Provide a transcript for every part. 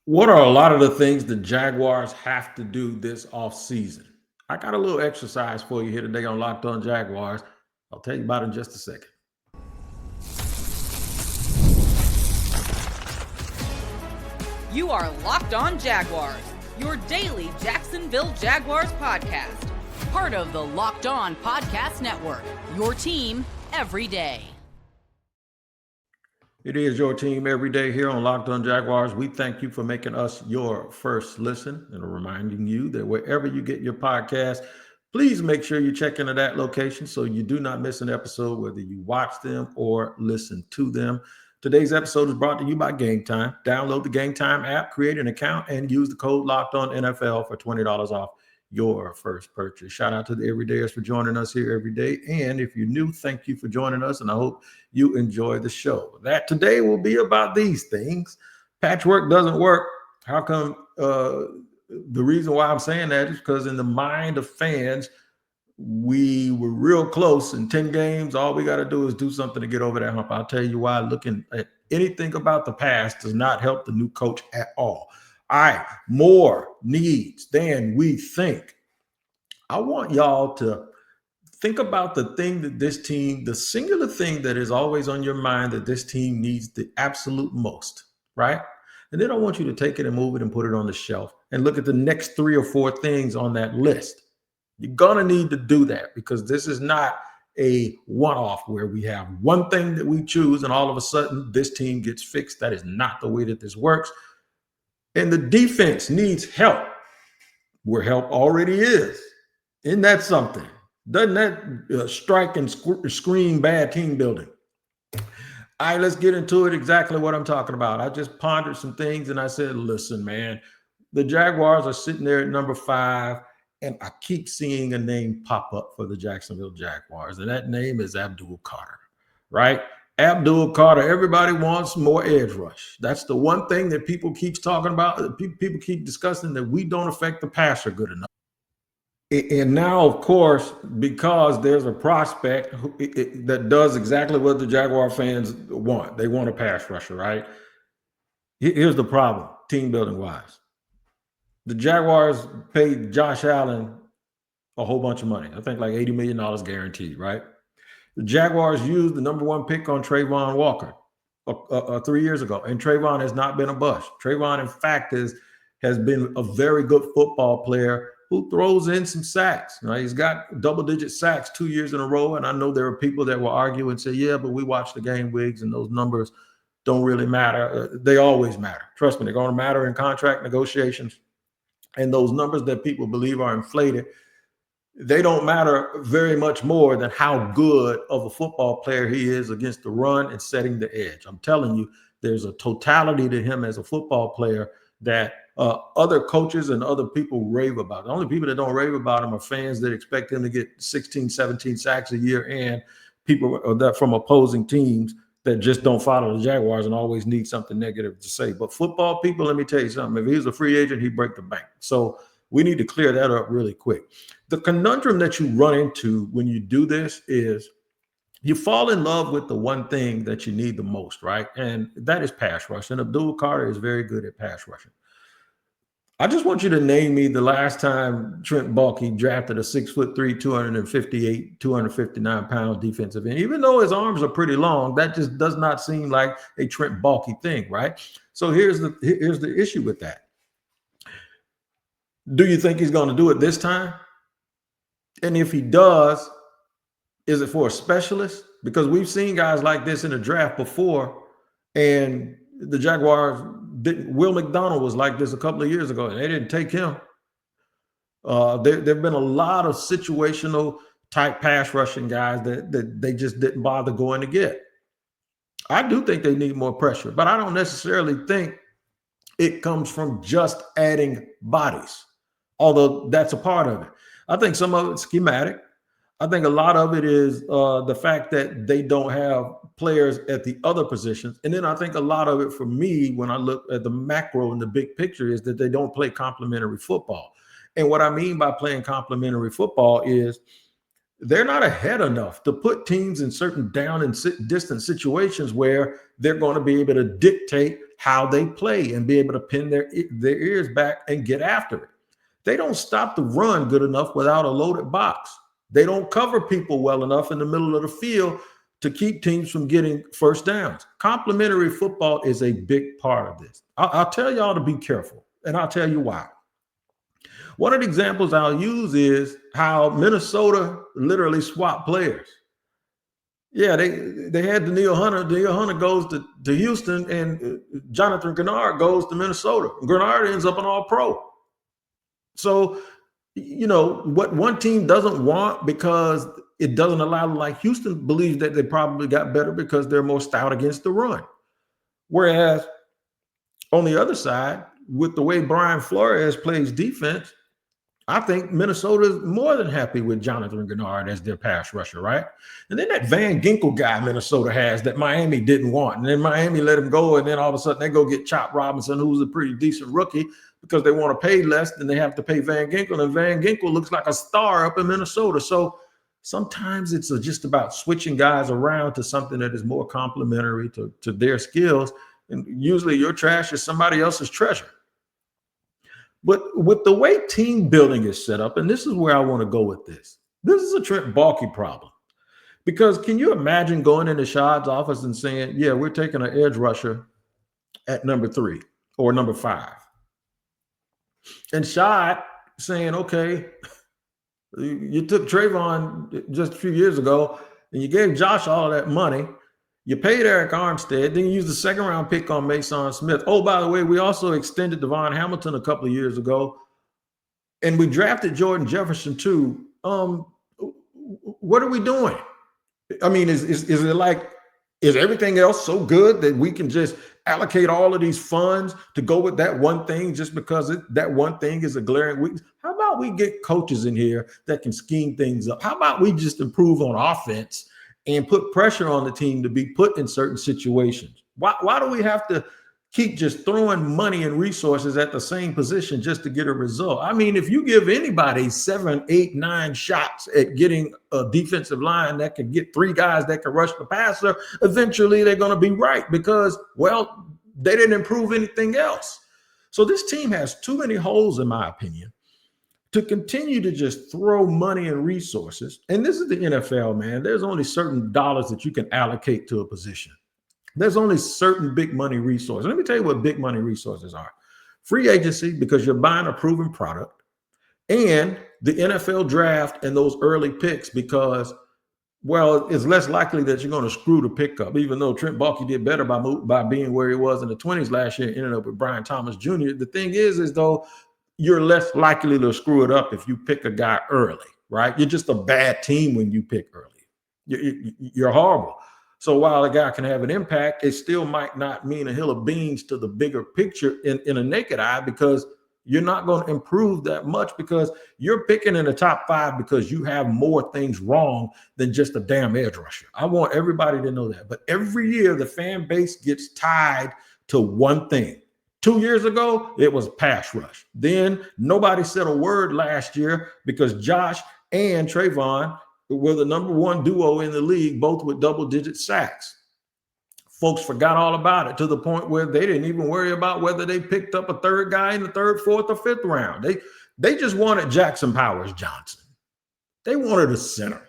What are a lot of the things the Jaguars have to do this offseason? I got a little exercise for you here today on Locked On Jaguars. I'll tell you about it in just a second. You are Locked On Jaguars, your daily Jacksonville Jaguars podcast. Part of the Locked On Podcast Network, your team every day. It is your team every day here on Locked On Jaguars. We thank you for making us your first listen and reminding you that wherever you get your podcast, please make sure you check into that location so you do not miss an episode, whether you watch them or listen to them. Today's episode is brought to you by Game Time. Download the Game Time app, create an account, and use the code Locked On NFL for $20 off your first purchase. Shout out to the everydayers for joining us here every day. And if you're new, thank you for joining us. And I hope you enjoy the show. That today will be about these things. Patchwork doesn't work. How come? The reason why I'm saying that is because in the mind of fans, we were real close in 10 games. All we got to do is do something to get over that hump. I'll tell you why. Looking at anything about the past does not help the new coach at all. All right, more needs than we think. I want y'all to think about the thing that this team, the singular thing that is always on your mind that this team needs the absolute most, right? And then I want you to take it and move it and put it on the shelf and look at the next 3 or 4 things on that list. You're going to need to do that because this is not a one-off where we have one thing that we choose and all of a sudden this team gets fixed. That is not the way that this works. And the defense needs help where help already is. Isn't that something? Doesn't that strike and scream bad team building? All right, let's get into it. Exactly what I'm talking about. I just pondered some things and I said, listen, man, the Jaguars are sitting there at number 5, and I keep seeing a name pop up for the Jacksonville Jaguars, and that name is Abdul Carter, right? Abdul Carter, everybody wants more edge rush. That's the one thing that people keep talking about. People keep discussing that we don't affect the passer good enough. And now, of course, because there's a prospect that does exactly what the Jaguar fans want. They want a pass rusher, right? Here's the problem, team building wise. The Jaguars paid Josh Allen a whole bunch of money. I think like $80 million guaranteed, right? The Jaguars used the number 1 pick on Trayvon Walker 3 years ago, and Trayvon has not been a bust. Trayvon, in fact, has been a very good football player who throws in some sacks. Right? He's got double-digit sacks 2 years in a row, and I know there are people that will argue and say, yeah, but we watch the game, Wiggs, and those numbers don't really matter. They always matter. Trust me, they're going to matter in contract negotiations, and those numbers that people believe are inflated, they don't matter very much more than how good of a football player he is against the run and setting the edge. I'm telling you, there's a totality to him as a football player that other coaches and other people rave about. The only people that don't rave about him are fans that expect him to get 16, 17 sacks a year, and people that from opposing teams that just don't follow the Jaguars and always need something negative to say. But football people, let me tell you something. If he was a free agent, he'd break the bank. So we need to clear that up really quick. The conundrum that you run into when you do this is you fall in love with the one thing that you need the most, right? And that is pass rush. And Abdul Carter is very good at pass rushing. I just want you to name me the last time Trent Baalke drafted a 6'3", 258, 259-pound defensive end. Even though his arms are pretty long, that just does not seem like a Trent Baalke thing, right? So here's the issue with that. Do you think he's going to do it this time? And if he does, is it for a specialist? Because we've seen guys like this in the draft before, and the Jaguars didn't. Will McDonald was like this a couple of years ago, and they didn't take him. There have been a lot of situational type pass rushing guys that they just didn't bother going to get. I do think they need more pressure, but I don't necessarily think it comes from just adding bodies, although that's a part of it. I think some of it's schematic. I think a lot of it is the fact that they don't have players at the other positions. And then I think a lot of it for me, when I look at the macro and the big picture, is that they don't play complementary football. And what I mean by playing complementary football is they're not ahead enough to put teams in certain down and distance situations where they're going to be able to dictate how they play and be able to pin their ears back and get after it. They don't stop the run good enough without a loaded box. They don't cover people well enough in the middle of the field to keep teams from getting first downs. Complementary football is a big part of this. I'll tell y'all to be careful, and I'll tell you why. One of the examples I'll use is how Minnesota literally swapped players. Yeah, they had Danielle Hunter. Danielle Hunter goes to Houston, and Jonathan Grenard goes to Minnesota. Grenard ends up an All-Pro. So, what one team doesn't want because it doesn't allow, like Houston believes that they probably got better because they're more stout against the run. Whereas on the other side, with the way Brian Flores plays defense, I think Minnesota is more than happy with Jonathan Grenard as their pass rusher, right? And then that Van Ginkel guy Minnesota has that Miami didn't want. And then Miami let him go, and then all of a sudden they go get Chop Robinson, who's a pretty decent rookie, because they want to pay less than they have to pay Van Ginkel. And Van Ginkel looks like a star up in Minnesota. So sometimes it's just about switching guys around to something that is more complementary to their skills. And usually your trash is somebody else's treasure. But with the way team building is set up, and this is where I want to go with this, this is a Trent Baalke problem. Because can you imagine going into Shad's office and saying, yeah, we're taking an edge rusher at number 3 or number 5. And Shad saying, okay, you took Trayvon just a few years ago and you gave Josh all of that money. You paid Eric Armstead, then you used the second-round pick on Mason Smith. Oh, by the way, we also extended Devon Hamilton a couple of years ago, and we drafted Jordan Jefferson too. What are we doing? I mean, is it like, is everything else so good that we can just allocate all of these funds to go with that one thing just because that one thing is a glaring weakness? How about we get coaches in here that can scheme things up? How about we just improve on offense and put pressure on the team to be put in certain situations? Why do we have to keep just throwing money and resources at the same position just to get a result? I mean, if you give anybody 7, 8, 9 shots at getting a defensive line that can get 3 guys that can rush the passer, eventually they're going to be right because, well, they didn't improve anything else. So this team has too many holes, in my opinion, to continue to just throw money and resources. And this is the NFL, man. There's only certain dollars that you can allocate to a position. There's only certain big money resources. Let me tell you what big money resources are. Free agency, because you're buying a proven product, and the NFL draft and those early picks because, well, it's less likely that you're going to screw the pickup, even though Trent Baalke did better by being where he was in the 20s last year, ended up with Brian Thomas Jr. The thing is though, you're less likely to screw it up if you pick a guy early, right? You're just a bad team when you pick early. You're horrible. So while a guy can have an impact, it still might not mean a hill of beans to the bigger picture in a naked eye because you're not going to improve that much because you're picking in the top 5 because you have more things wrong than just a damn edge rusher. I want everybody to know that. But every year the fan base gets tied to one thing. 2 years ago, it was pass rush. Then nobody said a word last year because Josh and Trayvon were the number 1 duo in the league, both with double-digit sacks. Folks forgot all about it to the point where they didn't even worry about whether they picked up a third guy in the 3rd, 4th, or 5th round. They just wanted Jackson Powers Johnson. They wanted a center.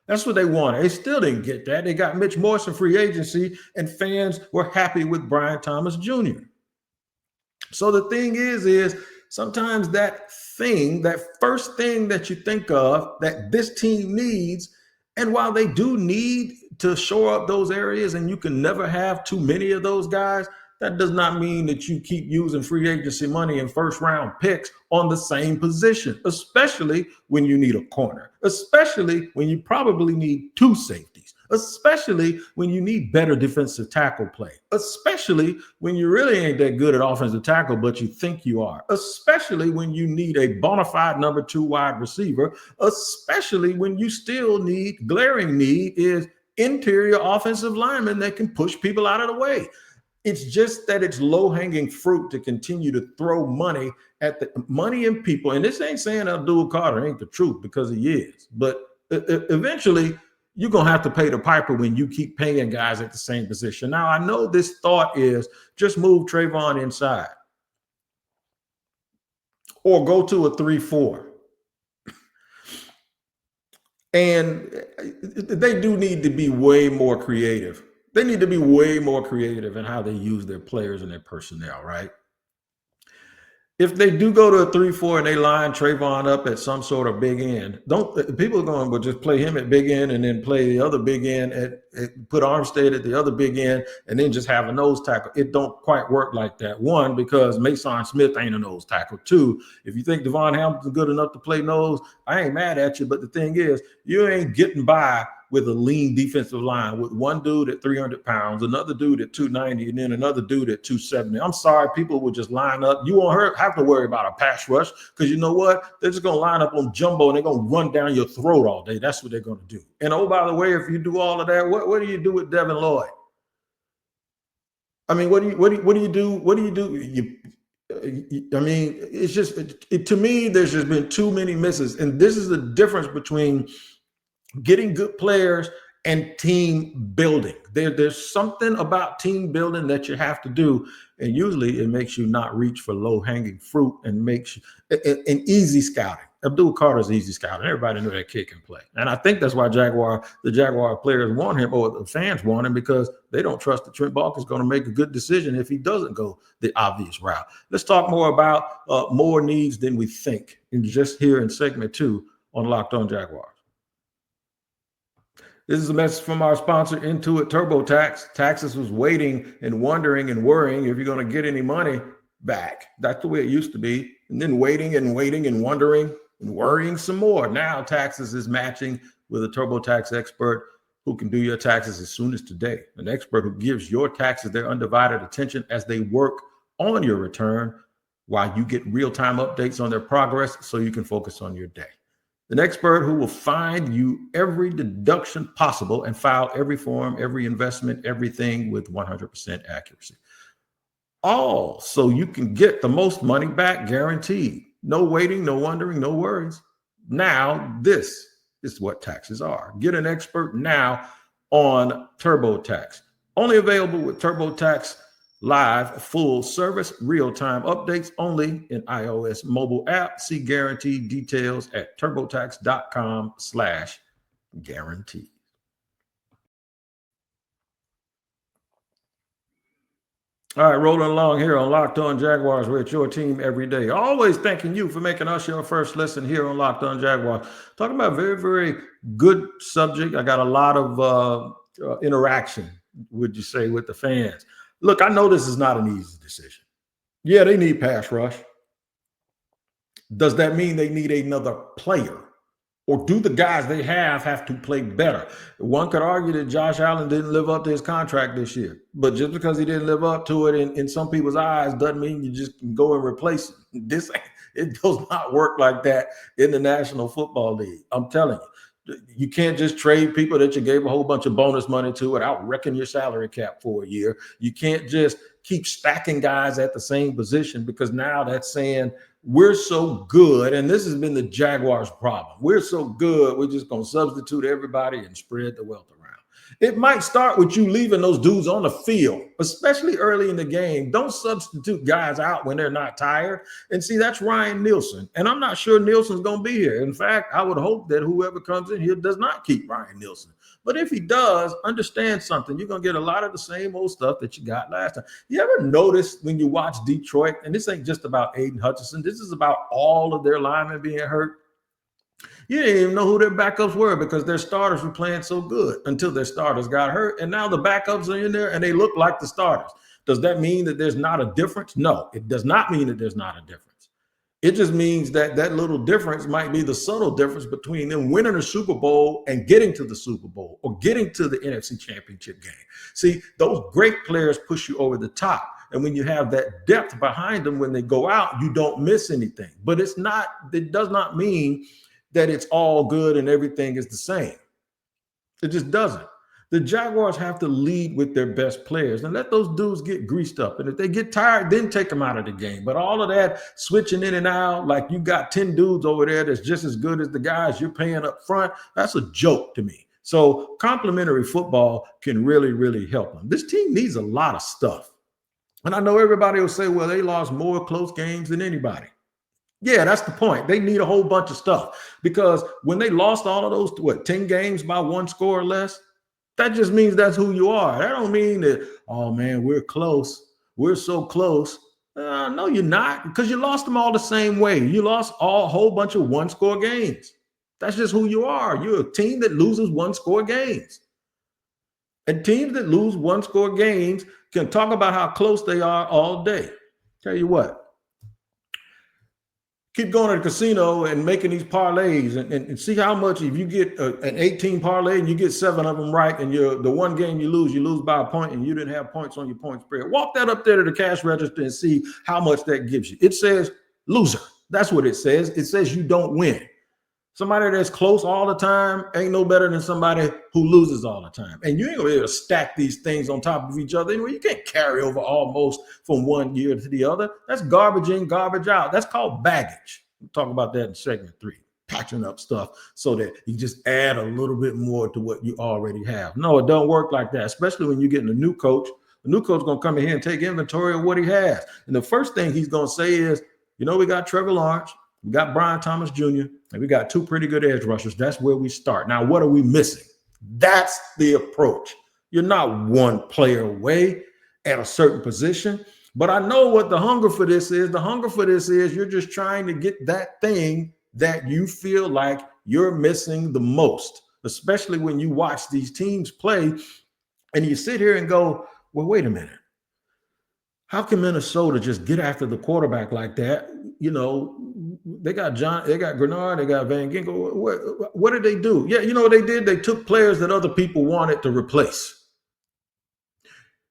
That's what they wanted. They still didn't get that. They got Mitch Morse in free agency, and fans were happy with Brian Thomas Jr. So the thing is sometimes that first thing that you think of that this team needs, and while they do need to shore up those areas and you can never have too many of those guys, that does not mean that you keep using free agency money and first round picks on the same position, especially when you need a corner, especially when you probably need 2 safeties, especially when you need better defensive tackle play, especially when you really ain't that good at offensive tackle, but you think you are, especially when you need a bona fide number 2 wide receiver, especially when you still need, glaring need is interior offensive linemen that can push people out of the way. It's just that it's low-hanging fruit to continue to throw money at the money and people. And this ain't saying Abdul Carter ain't the truth because he is. But eventually, you're going to have to pay the piper when you keep paying guys at the same position. Now, I know this thought is just move Trayvon inside or go to a 3-4. And they do need to be way more creative. They need to be way more creative in how they use their players and their personnel, right? If they do go to a 3-4 and they line Trayvon up at some sort of big end, people are going, well, just play him at big end and then play the other big end put Armstead at the other big end and then just have a nose tackle. It don't quite work like that. One, because Mason Smith ain't a nose tackle. Two, if you think Devon Hamilton's good enough to play nose, I ain't mad at you. But the thing is, you ain't getting by with a lean defensive line with one dude at 300 pounds, another dude at 290, and then another dude at 270. I'm sorry, people will just line up. You won't have to worry about a pass rush because you know what? They're just going to line up on jumbo and they're going to run down your throat all day. That's what they're going to do. And oh, by the way, if you do all of that, what do you do with Devin Lloyd? I mean, what do you do? I mean, it's just to me, there's just been too many misses, and this is the difference between getting good players and team building. There's something about team building that you have to do, and usually it makes you not reach for low-hanging fruit and makes you an easy scouting. Abdul Carter's easy scouting. Everybody knew that kid can play, and I think that's why the Jaguar players want him, or the fans want him, because they don't trust that Trent Baalke is going to make a good decision if he doesn't go the obvious route. Let's talk more about more needs than we think, and just here in segment 2 on Locked On Jaguars. This is a message from our sponsor, Intuit TurboTax. Taxes was waiting and wondering and worrying if you're going to get any money back. That's the way it used to be. And then waiting and wondering and worrying some more. Now Taxes is matching with a TurboTax expert who can do your taxes as soon as today. An expert who gives your taxes their undivided attention as they work on your return while you get real-time updates on their progress so you can focus on your day. An expert who will find you every deduction possible and file every form, every investment, everything with 100% accuracy. All so you can get the most money back guaranteed. No waiting, no wondering, no worries. Now, this is what taxes are. Get an expert now on TurboTax. Only available with TurboTax Live, full service, real-time updates only in iOS mobile app. See guaranteed details at turbotax.com/guarantee. All right, rolling along here on Locked On Jaguars. We're at your team every day. Always thanking you for making us your first listen here on Locked On Jaguars. Talking about a very, very good subject. I got a lot of interaction, would you say, with the fans. Look, I know this is not an easy decision. Yeah, they need pass rush. Does that mean they need another player? Or do the guys they have to play better? One could argue that Josh Allen didn't live up to his contract this year. But just because he didn't live up to it in some people's eyes doesn't mean you just can go and replace him. It does not work like that in the National Football League. I'm telling you. You can't just trade people that you gave a whole bunch of bonus money to without wrecking your salary cap for a year. You can't just keep stacking guys at the same position, because now that's saying we're so good, and this has been the Jaguars' problem. We're so good, we're just going to substitute everybody and spread the wealth around. It might start with you leaving those dudes on the field, especially early in the game. Don't substitute guys out when they're not tired. And see, that's Ryan Nielsen. And I'm not sure Nielsen's going to be here. In fact, I would hope that whoever comes in here does not keep Ryan Nielsen. But if he does, understand something. You're going to get a lot of the same old stuff that you got last time. You ever notice when you watch Detroit, and this ain't just about Aiden Hutchinson, this is about all of their linemen being hurt. You didn't even know who their backups were because their starters were playing so good until their starters got hurt. And now the backups are in there and they look like the starters. Does that mean that there's not a difference? No, it does not mean that there's not a difference. It just means that that little difference might be the subtle difference between them winning a Super Bowl and getting to the Super Bowl or getting to the NFC Championship game. See, those great players push you over the top. And when you have that depth behind them, when they go out, you don't miss anything. But it does not mean that it's all good and everything is the same. It just doesn't. The Jaguars have to lead with their best players and let those dudes get greased up. And if they get tired, then take them out of the game. But all of that switching in and out, like you got 10 dudes over there that's just as good as the guys you're paying up front, that's a joke to me. So complementary football can really, really help them. This team needs a lot of stuff. And I know everybody will say, well, they lost more close games than anybody. Yeah, that's the point. They need a whole bunch of stuff because when they lost all of those, 10 games by one score or less, that just means that's who you are. That don't mean that, oh man, we're close. We're so close. No, you're not, because you lost them all the same way. You lost a whole bunch of one-score games. That's just who you are. You're a team that loses one-score games. And teams that lose one-score games can talk about how close they are all day. Tell you what, keep going to the casino and making these parlays and see how much. If you get an 18 parlay and you get 7 of them right, and the one game you lose by a point, and you didn't have points on your point spread, walk that up there to the cash register and see how much that gives you. It says loser. That's what it says. It says you don't win. Somebody that's close all the time ain't no better than somebody who loses all the time. And you ain't gonna be able to stack these things on top of each other. Anyway, you can't carry over almost from one year to the other. That's garbage in, garbage out. That's called baggage. We'll talk about that in segment 3. Patching up stuff so that you just add a little bit more to what you already have. No, it don't work like that, especially when you're getting a new coach. The new coach is gonna come in here and take inventory of what he has. And the first thing he's gonna say is, we got Trevor Lawrence, we got Brian Thomas Jr., and we got 2 pretty good edge rushers. That's where we start. Now, what are we missing? That's the approach. You're not one player away at a certain position. But I know what the hunger for this is. The hunger for this is you're just trying to get that thing that you feel like you're missing the most, especially when you watch these teams play and you sit here and go, well, wait a minute. How can Minnesota just get after the quarterback like that? They got Grenard, they got Van Ginkel. What did they do? Yeah, what they did? They took players that other people wanted to replace.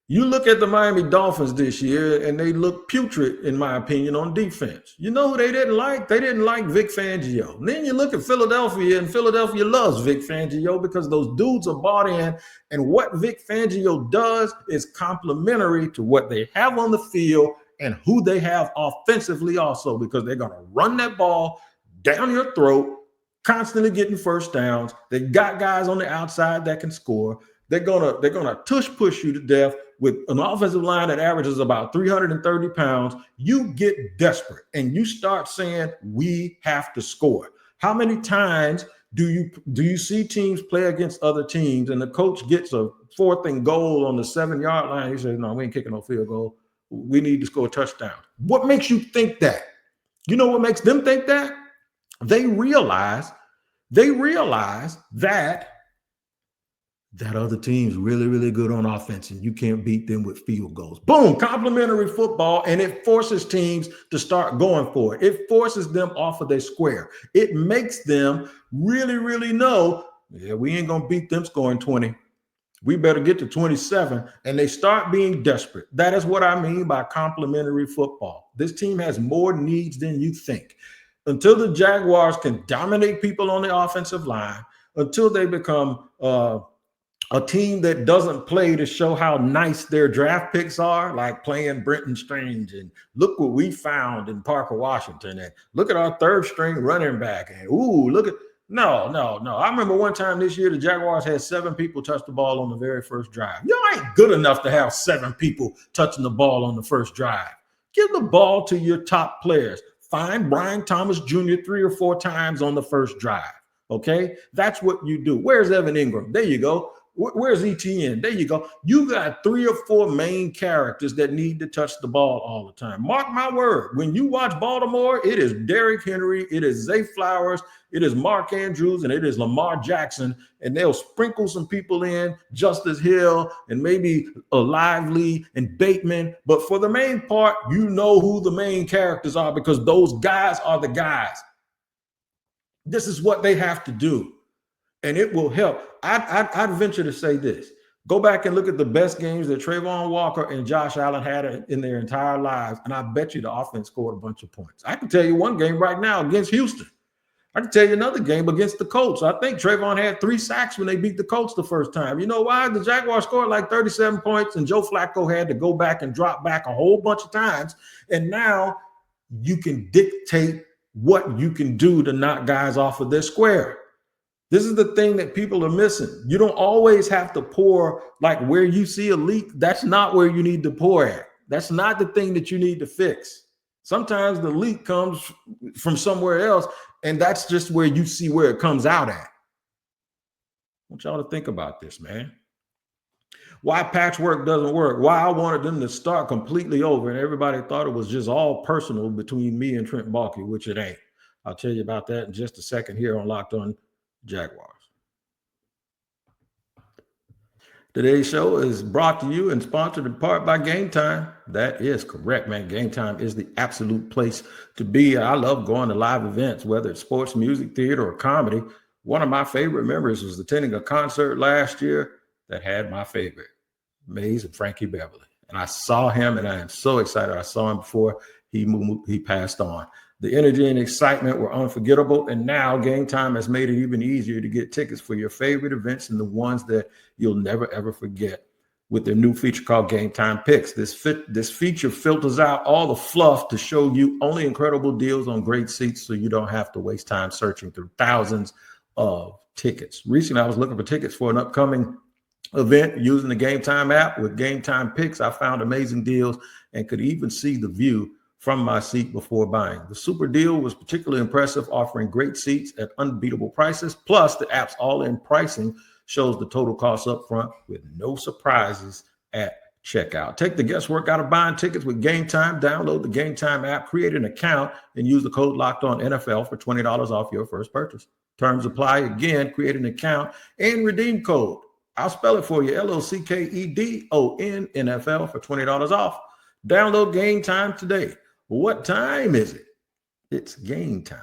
You look at the Miami Dolphins this year, and they look putrid, in my opinion, on defense. You know who they didn't like? They didn't like Vic Fangio. And then you look at Philadelphia, and Philadelphia loves Vic Fangio because those dudes are bought in. And what Vic Fangio does is complementary to what they have on the field and who they have offensively also, because they're going to run that ball down your throat, constantly getting first downs. They got guys on the outside that can score. They're gonna tush push you to death with an offensive line that averages about 330 pounds. You get desperate and you start saying, we have to score. How many times do you see teams play against other teams and the coach gets a 4th and goal on the 7-yard line? He says, no, we ain't kicking no field goal. We need to score a touchdown. What makes you think that? You know what makes them think that? They realize that other team's really, really good on offense, and you can't beat them with field goals. Boom, complementary football, and it forces teams to start going for it. It forces them off of their square. It makes them really, really know, yeah, we ain't going to beat them scoring 20. We better get to 27, and they start being desperate. That is what I mean by complementary football. This team has more needs than you think. Until the Jaguars can dominate people on the offensive line, until they become a team that doesn't play to show how nice their draft picks are, like playing Brenton Strange and look what we found in Parker Washington, and look at our 3rd string running back, and look at no. I remember one time this year the Jaguars had 7 people touch the ball on the very first drive. You ain't good enough to have 7 people touching the ball on the first drive. Give the ball to your top players. Find Brian Thomas Jr. 3 or 4 times on the first drive. Okay, that's what you do. Where's Evan Ingram? There you go. Where's ETN? There you go. You got 3 or 4 main characters that need to touch the ball all the time. Mark my word. When you watch Baltimore, it is Derrick Henry, it is Zay Flowers, it is Mark Andrews, and it is Lamar Jackson. And they'll sprinkle some people in, Justice Hill, and maybe a Lively and Bateman. But for the main part, you know who the main characters are because those guys are the guys. This is what they have to do. And it will help. I'd venture to say this. Go back and look at the best games that Trayvon Walker and Josh Allen had in their entire lives, and I bet you the offense scored a bunch of points. I can tell you one game right now against Houston. I can tell you another game against the Colts. I think Trayvon had 3 sacks when they beat the Colts the first time. You know why? The Jaguars scored like 37 points, and Joe Flacco had to go back and drop back a whole bunch of times. And now you can dictate what you can do to knock guys off of their square. This is the thing that people are missing. You don't always have to pour like where you see a leak. That's not where you need to pour at. That's not the thing that you need to fix. Sometimes the leak comes from somewhere else, and that's just where you see where it comes out at. I want y'all to think about this, man. Why patchwork doesn't work, why I wanted them to start completely over, and everybody thought it was just all personal between me and Trent Baalke, which it ain't. I'll tell you about that in just a second here on Locked On Jaguars. Today's show is brought to you and sponsored in part by Game Time. That is correct, man. Game Time is the absolute place to be. I love going to live events, whether it's sports, music, theater, or comedy. One of my favorite memories was attending a concert last year that had my favorite, Maze and Frankie Beverly. And I saw him, and I am so excited. I saw him before he passed on. The energy and excitement were unforgettable, and now Game Time has made it even easier to get tickets for your favorite events and the ones that you'll never, ever forget with their new feature called Game Time Picks. This feature filters out all the fluff to show you only incredible deals on great seats so you don't have to waste time searching through thousands of tickets. Recently, I was looking for tickets for an upcoming event using the Game Time app. With Game Time Picks, I found amazing deals and could even see the view from my seat before buying. The super deal was particularly impressive, offering great seats at unbeatable prices. Plus, the app's all-in pricing shows the total cost up front with no surprises at checkout. Take the guesswork out of buying tickets with Game Time. Download the Game Time app, create an account, and use the code LOCKEDONNFL for $20 off your first purchase. Terms apply. Again, create an account and redeem code. I'll spell it for you, LOCKEDONNFL for $20 off. Download Game Time today. What time is it? It's game time.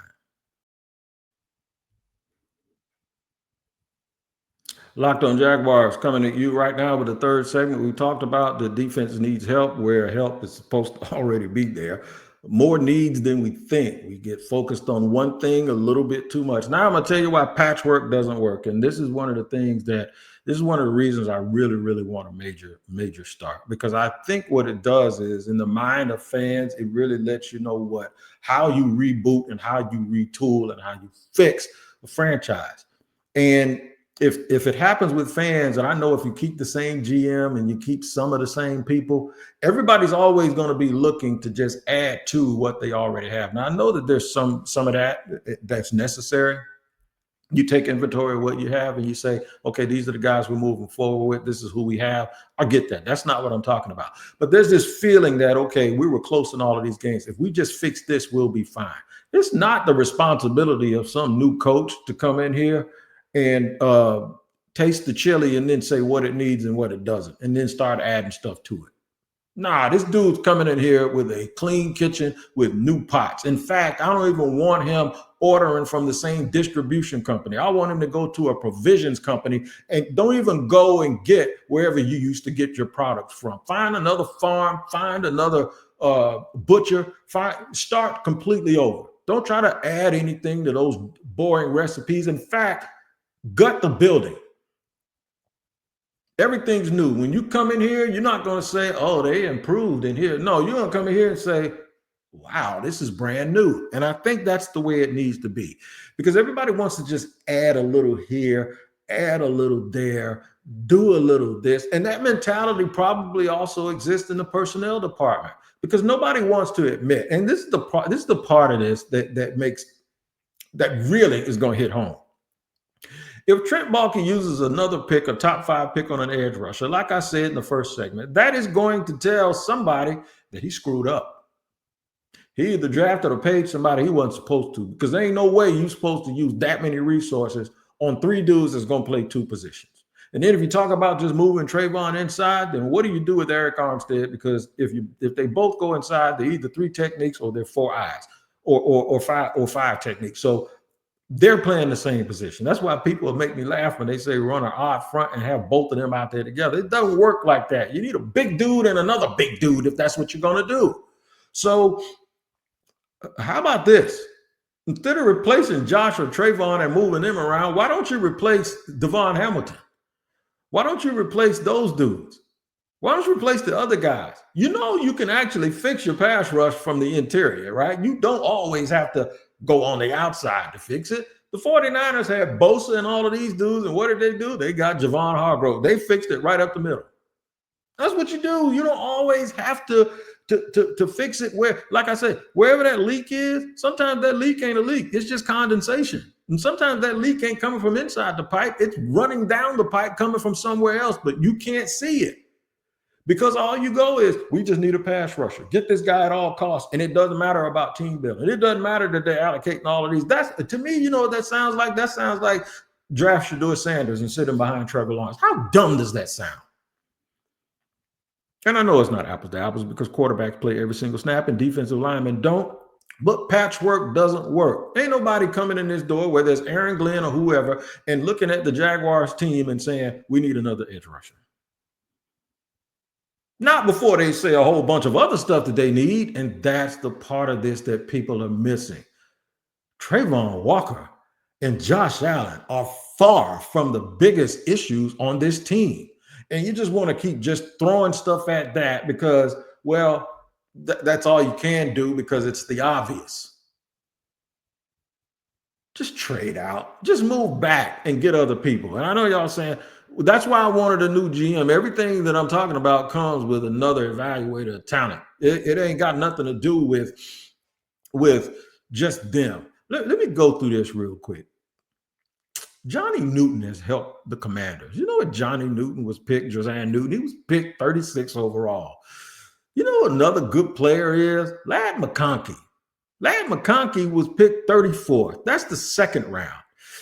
Locked On Jaguars coming at you right now with the third segment. We talked about the defense needs help where help is supposed to already be there. More needs than we think. We get focused on one thing a little bit too much. Now I'm going to tell you why patchwork doesn't work. And this is one of the reasons I really, really want a major start, because I think what it does is in the mind of fans, it really lets you know how you reboot and how you retool and how you fix a franchise. And if it happens with fans, and I know if you keep the same GM and you keep some of the same people, everybody's always going to be looking to just add to what they already have. Now, I know that there's some of that's necessary. You take inventory of what you have and you say, okay, these are the guys we're moving forward with. This is who we have. I get that. That's not what I'm talking about. But there's this feeling that, okay, we were close in all of these games. If we just fix this, we'll be fine. It's not the responsibility of some new coach to come in here and taste the chili and then say what it needs and what it doesn't, and then start adding stuff to it. Nah, this dude's coming in here with a clean kitchen with new pots. In fact, I don't even want him ordering from the same distribution company. I want him to go to a provisions company and don't even go and get wherever you used to get your products from. Find another farm, find another butcher, start completely over. Don't try to add anything to those boring recipes. In fact, gut the building. Everything's new. When you come in here, you're not going to say, oh, they improved in here. No, you're going to come in here and say, wow, this is brand new. And I think that's the way it needs to be, because everybody wants to just add a little here, add a little there, do a little this. And that mentality probably also exists in the personnel department, because nobody wants to admit, and this is the part of this that really is going to hit home. If Trent Baalke uses another pick, a top 5 pick on an edge rusher, like I said in the first segment, that is going to tell somebody that he screwed up. He either drafted or paid somebody he wasn't supposed to, because there ain't no way you're supposed to use that many resources on 3 dudes that's going to play 2 positions. And then if you talk about just moving Trayvon inside, then what do you do with Eric Armstead? Because if they both go inside, they're either 3 techniques or they're 4 eyes or 5 techniques. So they're playing the same position. That's why people make me laugh when they say run an odd front and have both of them out there together. It doesn't work like that. You need a big dude and another big dude if that's what you're going to do. So how about this? Instead of replacing Josh or Trayvon and moving them around, why don't you replace Devon Hamilton? Why don't you replace those dudes? Why don't you replace the other guys? You know you can actually fix your pass rush from the interior, right? You don't always have to go on the outside to fix it. The 49ers had Bosa and all of these dudes, and what did they do? They got Javon Hargrove. They fixed it right up the middle. That's what you do. You don't always have to fix it where, like I said, wherever that leak is, sometimes that leak ain't a leak. It's just condensation. And sometimes that leak ain't coming from inside the pipe. It's running down the pipe coming from somewhere else, but you can't see it. Because all you go is, we just need a pass rusher. Get this guy at all costs. And it doesn't matter about team building. It doesn't matter that they're allocating all of these. That's, to me, you know what that sounds like? That sounds like draft Shedeur Sanders and sitting behind Trevor Lawrence. How dumb does that sound? And I know it's not apples to apples because quarterbacks play every single snap and defensive linemen don't. But patchwork doesn't work. Ain't nobody coming in this door, whether it's Aaron Glenn or whoever, and looking at the Jaguars team and saying, we need another edge rusher. Not before they say a whole bunch of other stuff that they need. And that's the part of this that people are missing. Trayvon Walker and Josh Allen are far from the biggest issues on this team. And you just want to keep just throwing stuff at that because, well, that's all you can do because it's the obvious. Just trade out. Just move back and get other people. And I know y'all saying, that's why I wanted a new GM. Everything that I'm talking about comes with another evaluator of talent. It ain't got nothing to do with just them. Let me go through this real quick. Johnny Newton has helped the Commanders. You know what Johnny Newton was picked? Josiah Newton. He was picked 36 overall. You know what another good player is? Ladd McConkey. Ladd McConkey was picked 34th. That's the second round.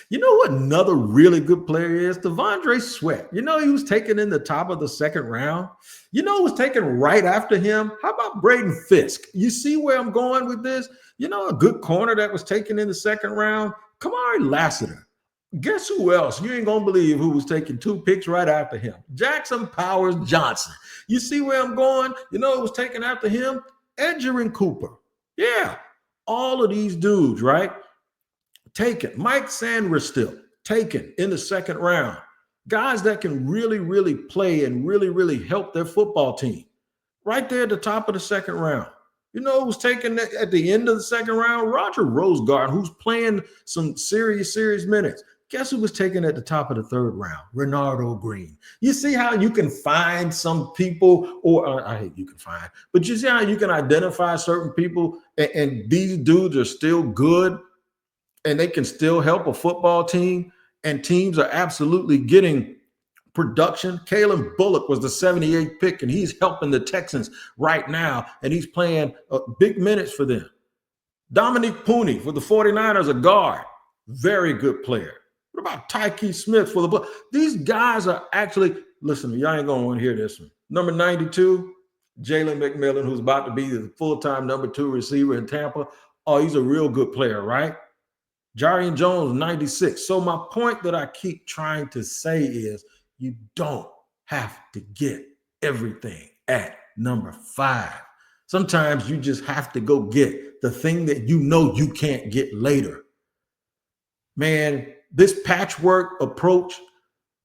You know what another really good player is? Devondre Sweat. You know he was taken in the top of the second round. You know who was taken right after him? How about Braden Fisk? You see where I'm going with this? You know a good corner that was taken in the second round? Kamari Lassiter. Guess who else? You ain't going to believe who was taking 2 picks right after him. Jackson Powers Johnson. You see where I'm going? You know who was taken after him? Edgerrin Cooper. Yeah. All of these dudes, right? Taken. Mike Sandristil, taken in the second round. Guys that can really, really play and really, really help their football team. Right there at the top of the second round. You know who was taken at the end of the second round? Roger Rosegarden, who's playing some serious minutes. Guess who was taken at the top of the third round? Renardo Green. You see how you can find some people, or I hate you can find, but you see how you can identify certain people, and these dudes are still good, and they can still help a football team, and teams are absolutely getting production. Kalen Bullock was the 78th pick, and he's helping the Texans right now, and he's playing big minutes for them. Dominique Pooney for the 49ers, a guard, very good player. What about Tyke Smith for the Bucs? These guys are actually, listen, y'all ain't going to want to hear this one. Number 92, Jalen McMillan, who's about to be the full-time number 2 receiver in Tampa. Oh, he's a real good player, right? Jarian Jones, 96. So my point that I keep trying to say is you don't have to get everything at number 5. Sometimes you just have to go get the thing that you know you can't get later. Man, this patchwork approach,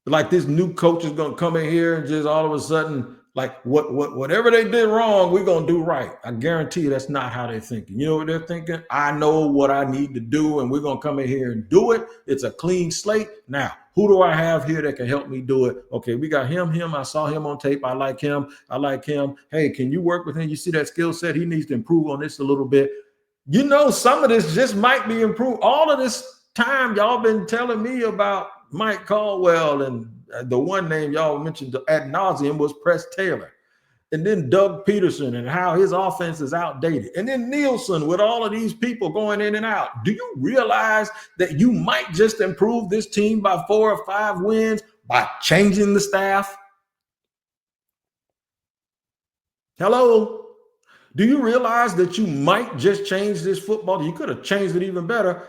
like this new coach is going to come in here and just all of a sudden, like whatever they did wrong, we're going to do right. I guarantee you that's not how they're thinking. You know what they're thinking? I know what I need to do, and we're going to come in here and do it. It's a clean slate. Now, who do I have here that can help me do it? Okay, we got him. I saw him on tape. I like him. Hey, can you work with him? You see that skill set? He needs to improve on this a little bit. You know, some of this just might be improved. All of this time y'all been telling me about Mike Caldwell, and the one name y'all mentioned ad nauseum was Press Taylor, and then Doug Peterson and how his offense is outdated, and then Nielsen with all of these people going in and out. Do you realize that you might just improve this team by 4 or 5 wins by changing the staff? Hello? Do you realize that you might just change this football? You could have changed it even better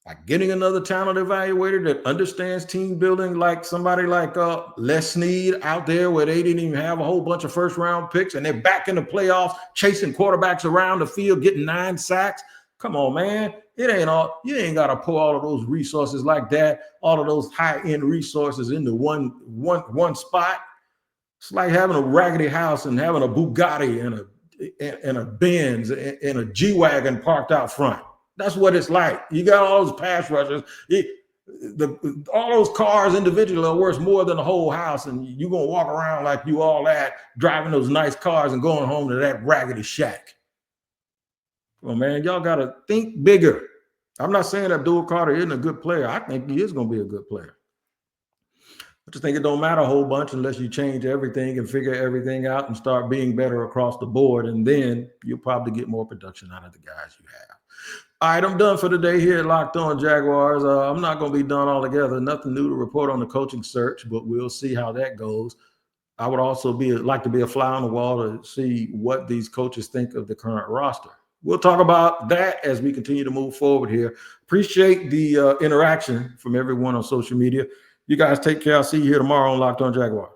by getting another talent evaluator that understands team building, like somebody like Les Snead out there, where they didn't even have a whole bunch of first-round picks, and they're back in the playoffs chasing quarterbacks around the field, getting 9 sacks. Come on, man. It ain't all. You ain't got to pour all of those resources like that, all of those high-end resources into one spot. It's like having a raggedy house and having a Bugatti and a Benz and a G-Wagon parked out front. That's what it's like. You got all those pass rushers. All those cars individually are worth more than the whole house, and you're going to walk around like you all that, driving those nice cars and going home to that raggedy shack. Well, man, y'all got to think bigger. I'm not saying Abdul Carter isn't a good player. I think he is going to be a good player. I just think it don't matter a whole bunch unless you change everything and figure everything out and start being better across the board. And then you'll probably get more production out of the guys you have. All right, I'm done for the day here at Locked On Jaguars. I'm not going to be done altogether. Nothing new to report on the coaching search, but we'll see how that goes. I would also like to be a fly on the wall to see what these coaches think of the current roster. We'll talk about that as we continue to move forward here. Appreciate the interaction from everyone on social media. You guys take care. I'll see you here tomorrow on Locked On Jaguars.